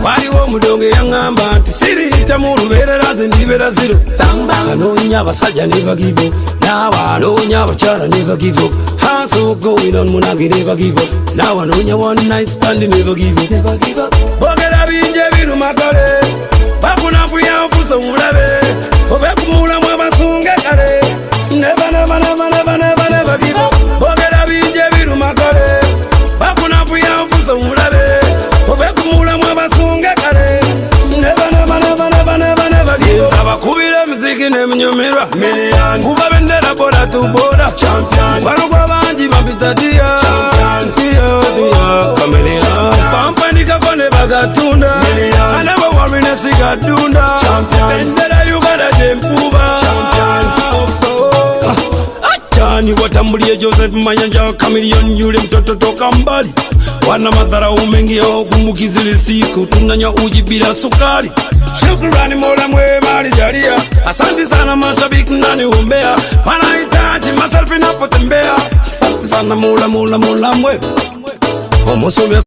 waliwo mudonge yangamba nti siriyita mu lubeerera ze ndibeera zero. Anoonya abasajja never give up, naawe anoonya abakyala never give up. Hustle going on munange never give up, naawe anoonya one night stand never give up. Boogera bingi ebiruma kale bakunafuya nfusa omulabe obe kumulamu abasunge kale never give up. Boogera bingi ebiruma kale bakunafuya nfusa omulabe obe kumulamu abasunge kale never give up. Abakubira emiziki n'eminyumirwa kuba bendera bora tu bora wano gw'abangi bampita dia Chameleon pampanikako ne bagatunda anever worry nesigadunda bendera Uganda gyempuba Achani watambulie Joseph Mayanja Chameleon yule mtoto toka mbali wana madhara umengi kumukizili siku tunanya uji bila sukari. Shukrani Mola mwema alijalia, asante sana mashabiki nani umbea wanahitaji myself inapotembea. Asante sana Mola mwema